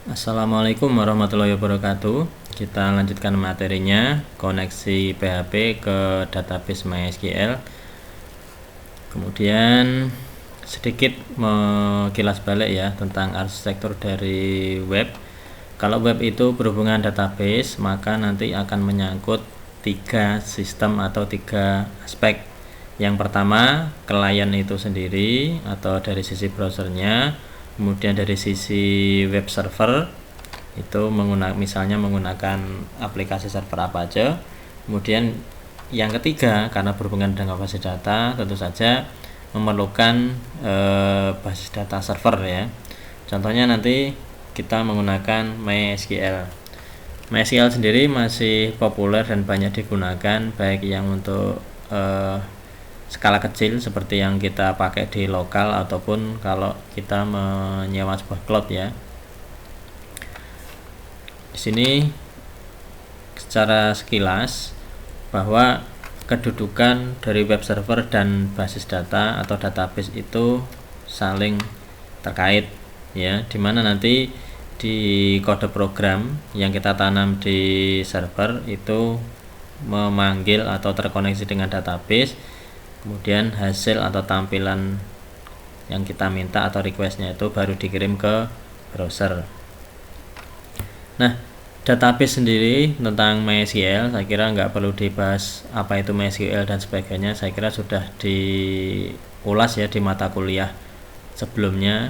Assalamualaikum warahmatullahi wabarakatuh. Kita lanjutkan materinya, koneksi PHP ke database MySQL. Kemudian sedikit mengilas balik ya tentang arsitektur dari web. Kalau web itu berhubungan database, maka nanti akan menyangkut 3 sistem atau 3 aspek. Yang pertama, klien itu sendiri atau dari sisi browsernya. Kemudian dari sisi web server itu misalnya menggunakan aplikasi server apa aja. Kemudian yang ketiga, karena berhubungan dengan basis data, tentu saja memerlukan basis data server ya. Contohnya nanti kita menggunakan MySQL. MySQL sendiri masih populer dan banyak digunakan, baik yang untuk skala kecil seperti yang kita pakai di lokal ataupun kalau kita menyewa sebuah cloud ya. Di sini secara sekilas bahwa kedudukan dari web server dan basis data atau database itu saling terkait ya, dimana nanti di kode program yang kita tanam di server itu memanggil atau terkoneksi dengan database. Kemudian hasil atau tampilan yang kita minta atau requestnya itu baru dikirim ke browser. Nah, database sendiri tentang MySQL saya kira nggak perlu dibahas apa itu MySQL dan sebagainya. Saya kira sudah diulas ya di mata kuliah sebelumnya,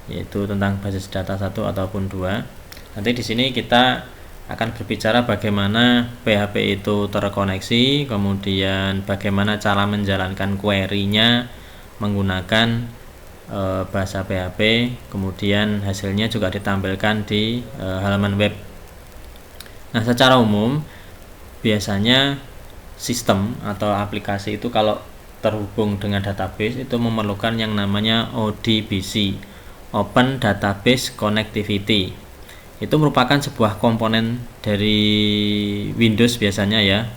yaitu tentang basis data 1 ataupun 2. Nanti di sini kita akan berbicara bagaimana PHP itu terkoneksi, kemudian bagaimana cara menjalankan query-nya menggunakan bahasa PHP, kemudian hasilnya juga ditampilkan di halaman web. Nah, secara umum biasanya sistem atau aplikasi itu kalau terhubung dengan database itu memerlukan yang namanya ODBC, Open Database Connectivity. Itu merupakan sebuah komponen dari Windows biasanya ya.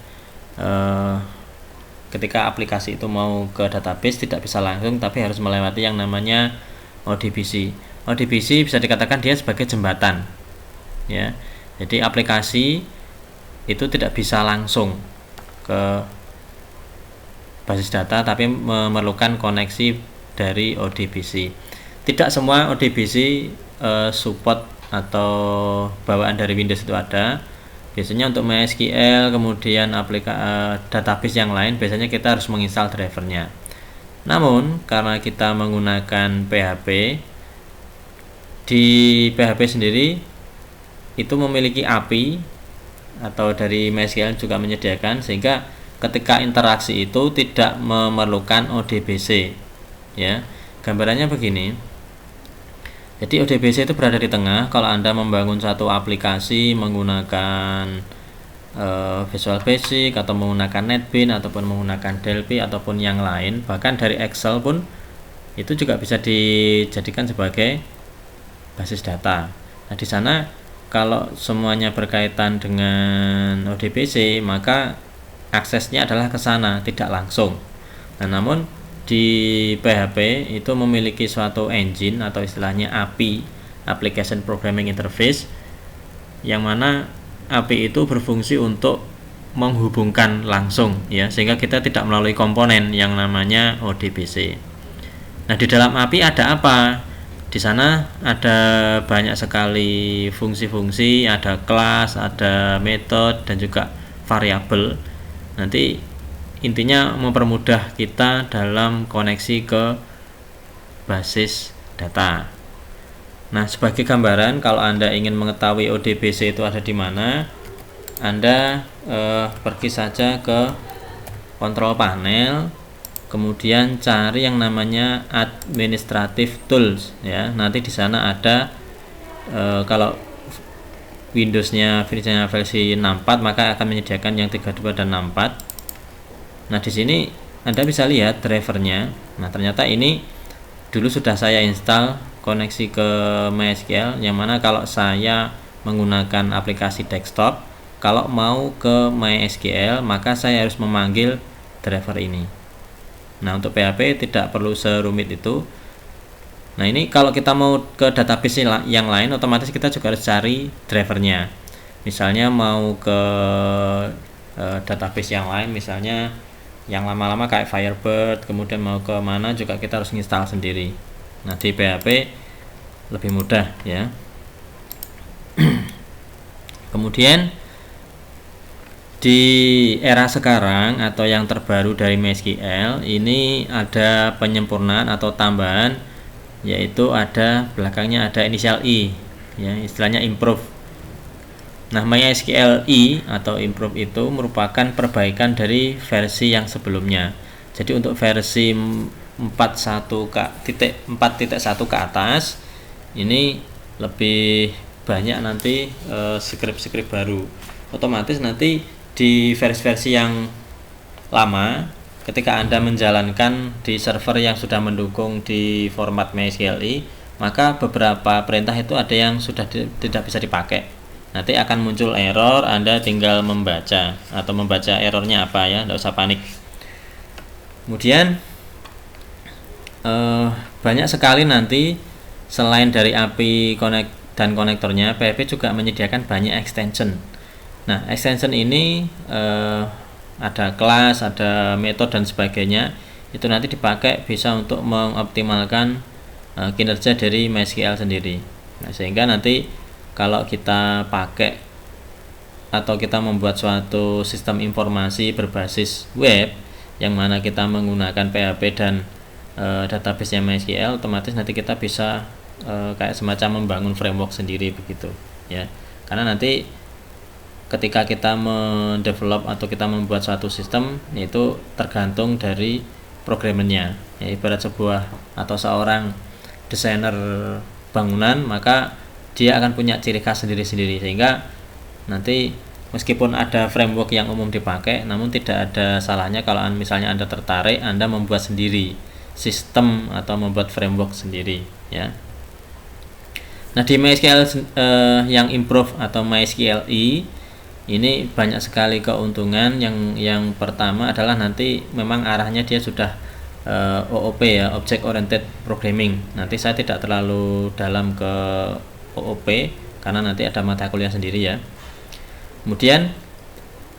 Ketika aplikasi itu mau ke database tidak bisa langsung, tapi harus melewati yang namanya ODBC. ODBC bisa dikatakan dia sebagai jembatan ya. Jadi aplikasi itu tidak bisa langsung ke basis data, tapi memerlukan koneksi dari ODBC. Tidak semua ODBC support atau bawaan dari Windows itu ada. Biasanya untuk MySQL kemudian database yang lain biasanya kita harus menginstal drivernya. Namun karena kita menggunakan PHP, di PHP sendiri itu memiliki API atau dari MySQL juga menyediakan, sehingga ketika interaksi itu tidak memerlukan ODBC ya. Gambarannya begini. Jadi ODBC itu berada di tengah. Kalau Anda membangun satu aplikasi menggunakan Visual Basic atau menggunakan NetBeans ataupun menggunakan Delphi ataupun yang lain, bahkan dari Excel pun itu juga bisa dijadikan sebagai basis data. Nah, di sana kalau semuanya berkaitan dengan ODBC, maka aksesnya adalah ke sana, tidak langsung. Nah, namun di PHP itu memiliki suatu engine atau istilahnya API, Application Programming Interface, yang mana API itu berfungsi untuk menghubungkan langsung ya, sehingga kita tidak melalui komponen yang namanya ODBC. Nah, di dalam API ada apa? Di sana ada banyak sekali fungsi-fungsi, ada kelas, ada metode dan juga variabel. Nanti intinya mempermudah kita dalam koneksi ke basis data. Nah, sebagai gambaran, kalau Anda ingin mengetahui ODBC itu ada di mana, Anda pergi saja ke control panel, kemudian cari yang namanya administrative tools ya. Nanti di sana ada kalau Windowsnya versi 64 maka akan menyediakan yang 32 dan 64. Nah, di sini Anda bisa lihat drivernya. Nah, ternyata ini dulu sudah saya install koneksi ke MySQL, yang mana kalau saya menggunakan aplikasi desktop, kalau mau ke MySQL maka saya harus memanggil driver ini. Nah, untuk PHP tidak perlu serumit itu. Nah, ini kalau kita mau ke database yang lain, otomatis kita juga harus cari drivernya. Misalnya mau ke database yang lain, misalnya yang lama-lama kayak Firebird, kemudian mau ke mana juga kita harus install sendiri. Nah, di PHP lebih mudah ya. Kemudian di era sekarang atau yang terbaru dari MySQL ini ada penyempurnaan atau tambahan, yaitu ada belakangnya ada inisial I ya, istilahnya improve. Nah, MySQL I atau improve itu merupakan perbaikan dari versi yang sebelumnya. Jadi untuk versi 4.1 ke atas ini lebih banyak nanti script-script baru. Otomatis nanti di versi-versi yang lama, ketika Anda menjalankan di server yang sudah mendukung di format MySQL, maka beberapa perintah itu ada yang sudah tidak bisa dipakai. Nanti akan muncul error, Anda tinggal membaca atau membaca errornya apa ya, tidak usah panik. Kemudian banyak sekali nanti selain dari API connect dan konektornya, PHP juga menyediakan banyak extension. Nah, extension ini ada kelas, ada metode dan sebagainya. Itu nanti dipakai bisa untuk mengoptimalkan kinerja dari MySQL sendiri. Nah, sehingga nanti kalau kita pakai atau kita membuat suatu sistem informasi berbasis web yang mana kita menggunakan PHP dan database-nya MySQL, otomatis nanti kita bisa kayak semacam membangun framework sendiri begitu ya. Karena nanti ketika kita mendevelop atau kita membuat suatu sistem, itu tergantung dari programmernya ya, ibarat sebuah atau seorang desainer bangunan, maka dia akan punya ciri khas sendiri-sendiri, sehingga nanti meskipun ada framework yang umum dipakai, namun tidak ada salahnya kalau misalnya Anda tertarik, Anda membuat sendiri sistem atau membuat framework sendiri ya. Nah, di MySQL yang improve atau MySQL ini banyak sekali keuntungan. Yang pertama adalah nanti memang arahnya dia sudah OOP ya, Object Oriented Programming. Nanti saya tidak terlalu dalam ke OOP karena nanti ada mata kuliah sendiri ya. Kemudian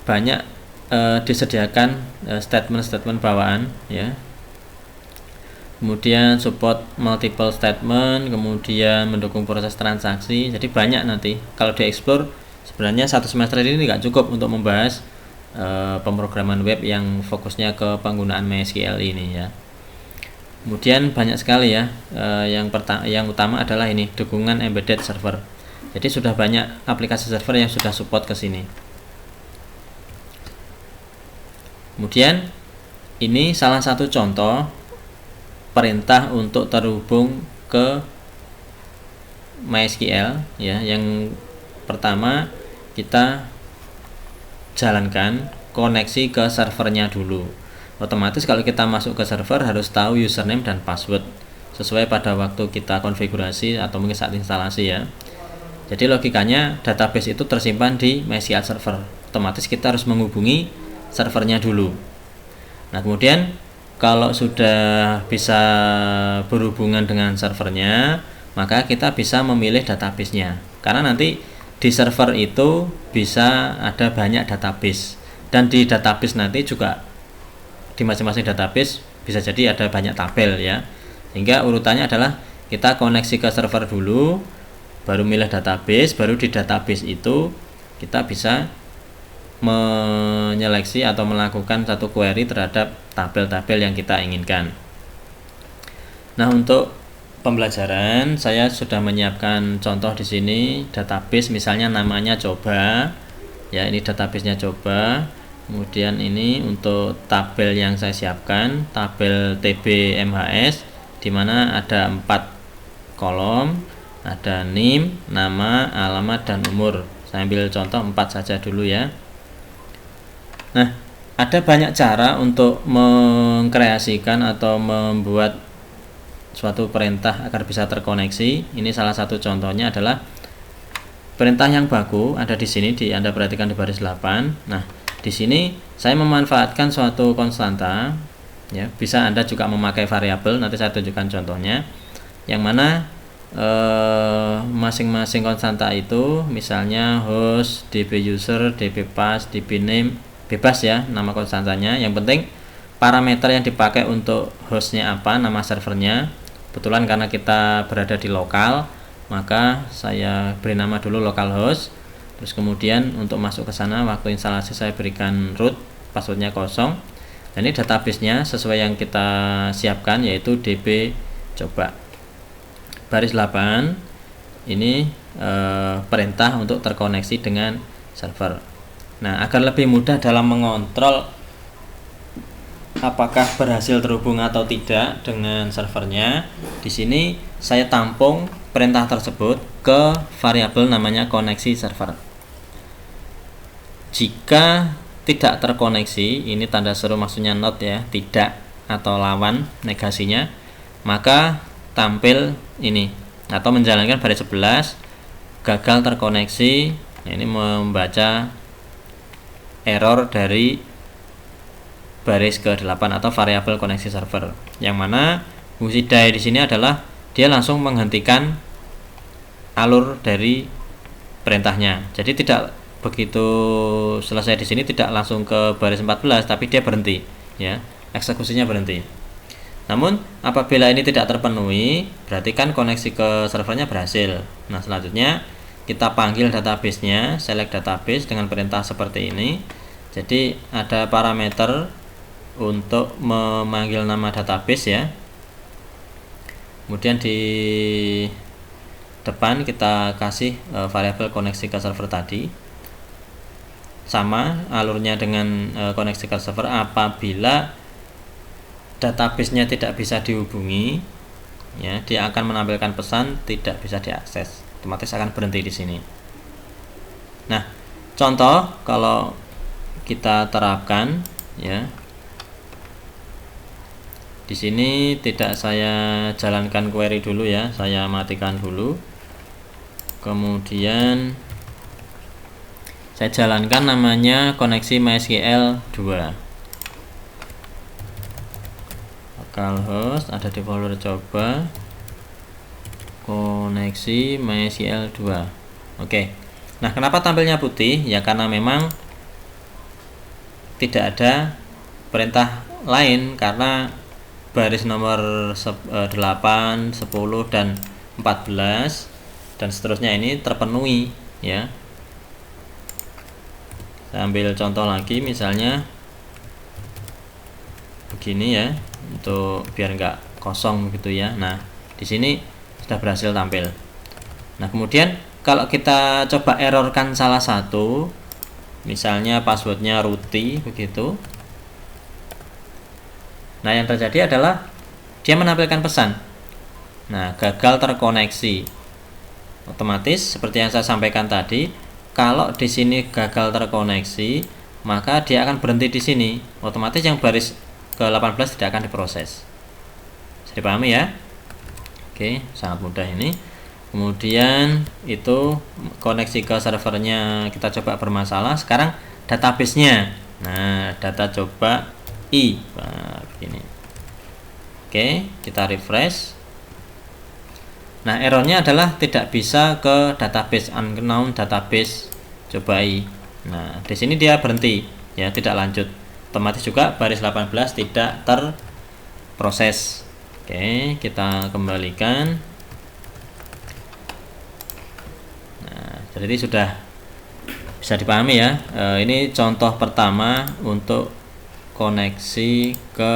banyak disediakan statement-statement bawaan ya. Kemudian support multiple statement, kemudian mendukung proses transaksi. Jadi banyak nanti kalau di-explore. Sebenarnya satu semester ini tidak cukup untuk membahas pemrograman web yang fokusnya ke penggunaan MySQL ini ya. Kemudian banyak sekali ya, yang utama adalah ini dukungan embedded server. Jadi sudah banyak aplikasi server yang sudah support ke sini. Kemudian ini salah satu contoh perintah untuk terhubung ke MySQL ya. Yang pertama kita jalankan koneksi ke servernya dulu. Otomatis kalau kita masuk ke server harus tahu username dan password sesuai pada waktu kita konfigurasi atau mungkin saat instalasi ya. Jadi logikanya database itu tersimpan di MySQL server. Otomatis kita harus menghubungi servernya dulu. Nah, kemudian kalau sudah bisa berhubungan dengan servernya, maka kita bisa memilih database-nya. Karena nanti di server itu bisa ada banyak database, dan di database nanti juga di masing-masing database bisa jadi ada banyak tabel ya. Sehingga urutannya adalah kita koneksi ke server dulu, baru milih database, baru di database itu kita bisa menyeleksi atau melakukan satu query terhadap tabel-tabel yang kita inginkan. Nah, untuk pembelajaran saya sudah menyiapkan contoh di sini database, misalnya namanya coba ya, ini databasenya coba. Kemudian ini untuk tabel yang saya siapkan, tabel TB MHS, di mana ada 4 kolom, ada NIM, nama, alamat, dan umur. Saya ambil contoh 4 saja dulu ya. Nah, ada banyak cara untuk mengkreasikan atau membuat suatu perintah agar bisa terkoneksi. Ini salah satu contohnya adalah perintah yang baku ada di sini, Anda perhatikan di baris 8. Nah, di sini saya memanfaatkan suatu konstanta ya, bisa Anda juga memakai variabel, nanti saya tunjukkan contohnya. yang mana masing-masing konstanta itu, misalnya host, db user, db pass, db name, bebas ya nama konstantanya. Yang penting parameter yang dipakai untuk hostnya apa, nama servernya. Kebetulan karena kita berada di lokal, maka saya beri nama dulu localhost. Terus kemudian untuk masuk ke sana, waktu instalasi saya berikan root, passwordnya kosong. Dan ini databasenya sesuai yang kita siapkan, yaitu db coba. Baris 8 ini perintah untuk terkoneksi dengan server. Nah, agar lebih mudah dalam mengontrol apakah berhasil terhubung atau tidak dengan servernya, di sini saya tampung perintah tersebut ke variabel namanya koneksi server. Jika tidak terkoneksi, ini tanda seru maksudnya not ya, tidak atau lawan negasinya, maka tampil ini atau menjalankan baris 11 gagal terkoneksi. Nah, ini membaca error dari baris ke-8 atau variabel koneksi server, yang mana fungsi die di sini adalah dia langsung menghentikan alur dari perintahnya. Jadi tidak begitu selesai di sini tidak langsung ke baris 14, tapi dia berhenti ya, eksekusinya berhenti. Namun apabila ini tidak terpenuhi, berarti kan koneksi ke servernya berhasil. Nah, selanjutnya kita panggil database-nya, select database dengan perintah seperti ini. Jadi ada parameter untuk memanggil nama database ya. Kemudian di depan kita kasih variabel koneksi ke server tadi. Sama alurnya dengan koneksi ke server. Apabila database-nya tidak bisa dihubungi, ya, dia akan menampilkan pesan tidak bisa diakses, otomatis akan berhenti di sini. Nah, contoh kalau kita terapkan, ya, di sini tidak saya jalankan query dulu ya, saya matikan dulu, kemudian saya jalankan namanya koneksi MySQL 2. Localhost ada di folder coba, koneksi MySQL 2. Oke. Nah, kenapa tampilnya putih? Ya karena memang tidak ada perintah lain, karena baris nomor 8, 10 dan 14 dan seterusnya ini terpenuhi ya. Saya ambil contoh lagi, misalnya begini ya, untuk biar nggak kosong begitu ya. Nah, di sini sudah berhasil tampil. Nah, kemudian kalau kita coba errorkan salah satu, misalnya passwordnya Ruti begitu, nah yang terjadi adalah dia menampilkan pesan, nah gagal terkoneksi. Otomatis seperti yang saya sampaikan tadi, kalau di sini gagal terkoneksi, maka dia akan berhenti di sini. Otomatis yang baris ke-18 tidak akan diproses. Bisa dipahami ya? Oke, sangat mudah ini. Kemudian itu koneksi ke servernya kita coba bermasalah. Sekarang database-nya. Nah, data coba i. Nah, begini. Oke, kita refresh. Nah, errornya adalah tidak bisa ke database, unknown database coba i. Nah, di sini dia berhenti ya, tidak lanjut. Otomatis juga baris 18 tidak terproses. Oke, kita kembalikan. Nah, jadi sudah bisa dipahami ya. Ini contoh pertama untuk koneksi ke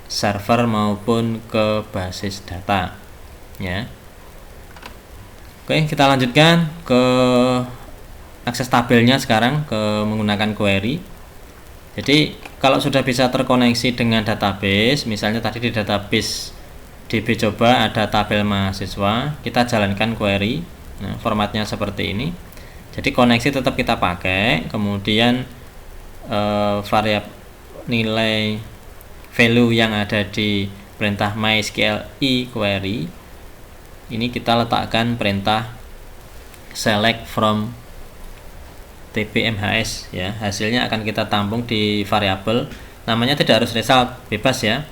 server maupun ke basis data ya. Oke, kita lanjutkan ke akses tabelnya sekarang menggunakan query. Jadi kalau sudah bisa terkoneksi dengan database, misalnya tadi di database DB coba ada tabel mahasiswa, kita jalankan query. Nah, formatnya seperti ini. Jadi koneksi tetap kita pakai, kemudian variabel nilai value yang ada di perintah MySQL i query ini kita letakkan perintah select from tpmhs ya. Hasilnya akan kita tampung di variabel, namanya tidak harus result, bebas ya.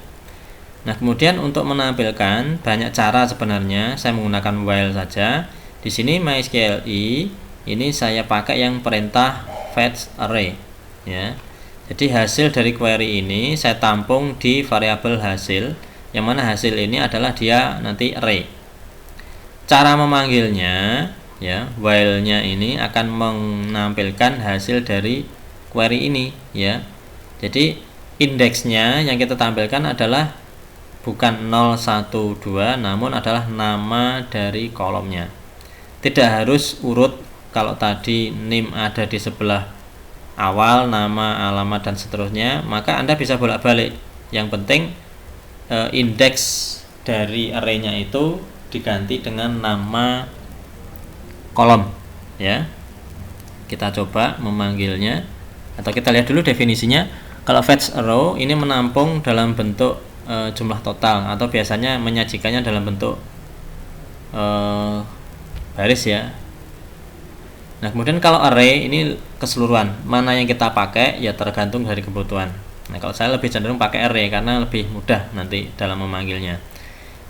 Nah, kemudian untuk menampilkan banyak cara sebenarnya, saya menggunakan while saja. Di sini MySQLi ini saya pakai yang perintah fetch array ya. Jadi hasil dari query ini saya tampung di variabel hasil, yang mana hasil ini adalah dia nanti array. Cara memanggilnya ya, while-nya ini akan menampilkan hasil dari query ini ya. Jadi indeksnya yang kita tampilkan adalah bukan 012 namun adalah nama dari kolomnya. Tidak harus urut, kalau tadi name ada di sebelah awal, nama, alamat dan seterusnya, maka Anda bisa bolak-balik. Yang penting indeks dari array-nya itu diganti dengan nama kolom ya. Kita coba memanggilnya, atau kita lihat dulu definisinya. Kalau fetch row ini menampung dalam bentuk jumlah total, atau biasanya menyajikannya dalam bentuk baris ya. Nah, kemudian kalau array ini keseluruhan, mana yang kita pakai ya tergantung dari kebutuhan. Nah, kalau saya lebih cenderung pakai array karena lebih mudah nanti dalam memanggilnya.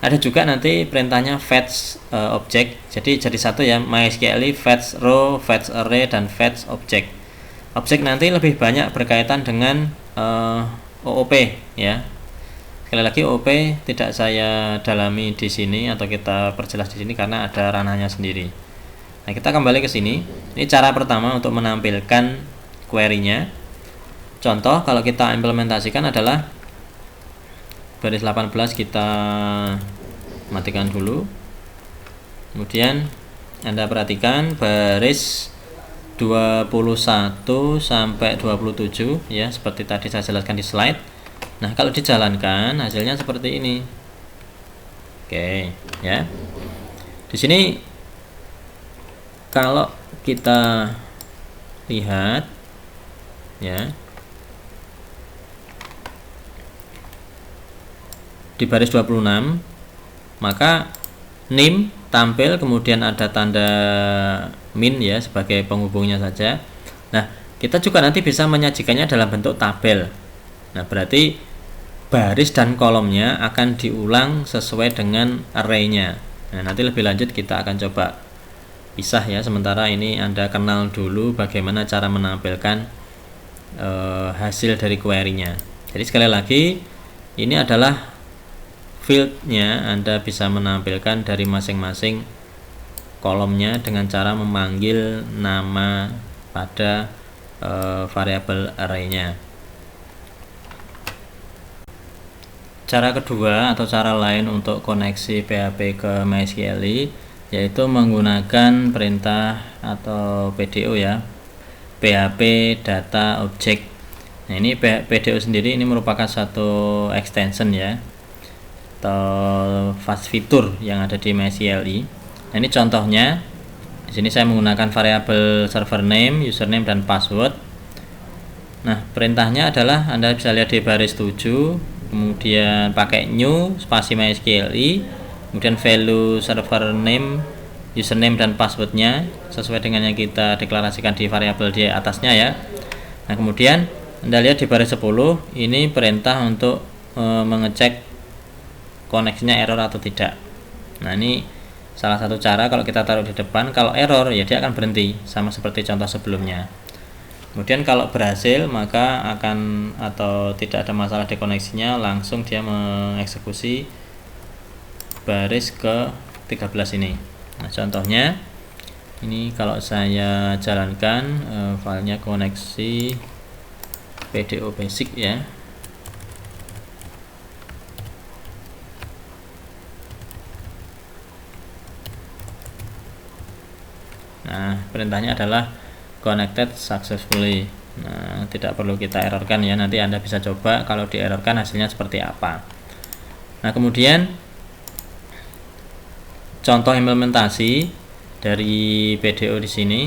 Ada juga nanti perintahnya fetch object. Jadi satu ya, MySQLi fetch row, fetch array, dan fetch object. Objek nanti lebih banyak berkaitan dengan OOP ya. Sekali lagi OOP tidak saya dalami di sini atau kita perjelas di sini karena ada ranahnya sendiri. Nah, kita kembali ke sini. Ini cara pertama untuk menampilkan query-nya. Contoh kalau kita implementasikan adalah baris 18 kita matikan dulu. Kemudian Anda perhatikan baris 21 sampai 27 ya, seperti tadi saya jelaskan di slide. Nah, kalau dijalankan hasilnya seperti ini. Oke, ya. Di sini kalau kita lihat ya, di baris 26 maka name tampil, kemudian ada tanda min ya sebagai penghubungnya saja. Nah, kita juga nanti bisa menyajikannya dalam bentuk tabel. Nah, berarti baris dan kolomnya akan diulang sesuai dengan array-nya. Nah, nanti lebih lanjut kita akan coba pisah ya. Sementara ini Anda kenal dulu bagaimana cara menampilkan hasil dari query-nya. Jadi sekali lagi, ini adalah field-nya. Anda bisa menampilkan dari masing-masing kolomnya dengan cara memanggil nama pada variabel array-nya. Cara kedua atau cara lain untuk koneksi PHP ke MySQLi yaitu menggunakan perintah atau PDO ya, PHP data object. Nah, ini PDO sendiri ini merupakan satu extension ya, atau fast fitur yang ada di MySQLi. Nah, ini contohnya. Di sini saya menggunakan variabel server name, username, dan password. Nah, perintahnya adalah Anda bisa lihat di baris 7, kemudian pakai new spasi MySQLi, kemudian value server name, username, dan passwordnya sesuai dengan yang kita deklarasikan di variabel di atasnya ya. Nah, kemudian Anda lihat di baris 10 ini perintah untuk mengecek koneksinya error atau tidak. Nah, ini salah satu cara kalau kita taruh di depan. Kalau error ya dia akan berhenti, sama seperti contoh sebelumnya. Kemudian kalau berhasil maka akan, atau tidak ada masalah di koneksinya, langsung dia mengeksekusi baris ke 13 ini. Nah, contohnya ini kalau saya jalankan filenya koneksi PDO basic ya. Nah, perintahnya adalah connected successfully. Nah, tidak perlu kita errorkan ya, nanti Anda bisa coba kalau di errorkan hasilnya seperti apa. Nah, kemudian contoh implementasi dari PDO di sini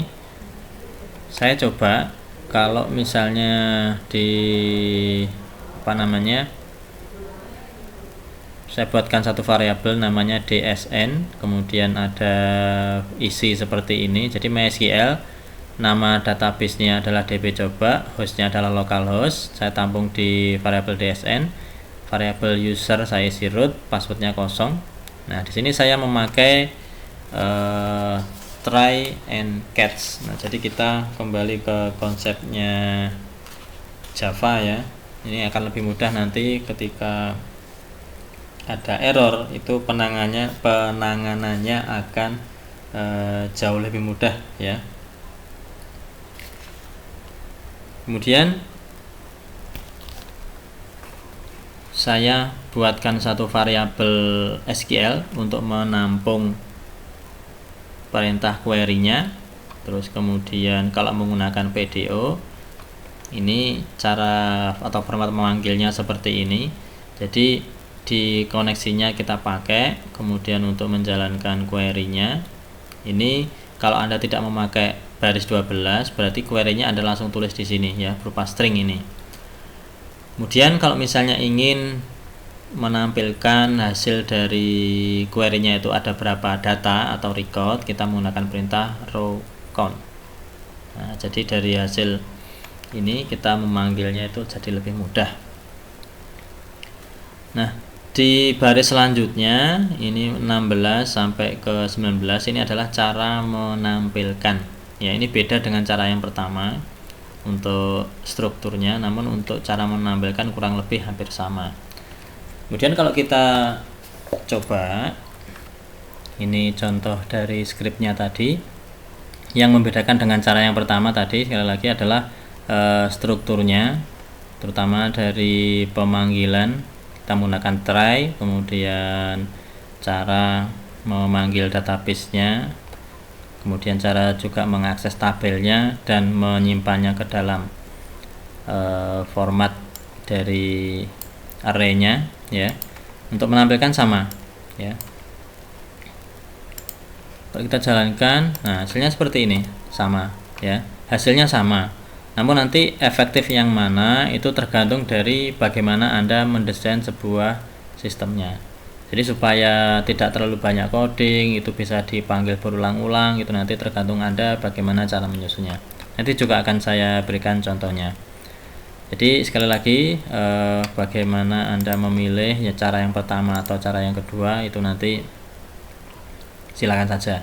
saya coba. Kalau misalnya di saya buatkan satu variabel namanya DSN, kemudian ada isi seperti ini. Jadi MySQL, nama database-nya adalah db coba, hostnya adalah localhost, saya tampung di variabel DSN. variabel user saya isi root, passwordnya kosong. Nah, di sini saya memakai try and catch. Nah, jadi kita kembali ke konsepnya Java ya. Ini akan lebih mudah nanti ketika ada error, itu penanganannya akan jauh lebih mudah ya. Kemudian saya buatkan satu variabel SQL untuk menampung perintah query-nya. Terus kemudian kalau menggunakan PDO, ini cara atau format memanggilnya seperti ini. Jadi di koneksinya kita pakai, kemudian untuk menjalankan query-nya ini kalau Anda tidak memakai baris 12, berarti query-nya Anda langsung tulis di sini ya, berupa string ini. Kemudian kalau misalnya ingin menampilkan hasil dari query-nya itu ada berapa data atau record, kita menggunakan perintah row count. Nah, jadi dari hasil ini kita memanggilnya itu jadi lebih mudah. Nah, di baris selanjutnya ini 16 sampai ke 19 ini adalah cara menampilkan. Ya, ini beda dengan cara yang pertama untuk strukturnya, namun untuk cara menampilkan kurang lebih hampir sama. Kemudian kalau kita coba, ini contoh dari skripnya tadi. Yang membedakan dengan cara yang pertama tadi sekali lagi adalah strukturnya, terutama dari pemanggilan kita menggunakan try, kemudian cara memanggil database-nya, kemudian cara juga mengakses tabelnya dan menyimpannya ke dalam format dari array-nya ya. Untuk menampilkan sama ya. Kalau kita jalankan, nah hasilnya seperti ini, sama ya, hasilnya sama. Namun nanti efektif yang mana itu tergantung dari bagaimana Anda mendesain sebuah sistemnya. Jadi supaya tidak terlalu banyak coding, itu bisa dipanggil berulang-ulang, itu nanti tergantung Anda bagaimana cara menyusunnya. Nanti juga akan saya berikan contohnya. Jadi sekali lagi bagaimana Anda memilih ya, cara yang pertama atau cara yang kedua itu nanti silakan saja.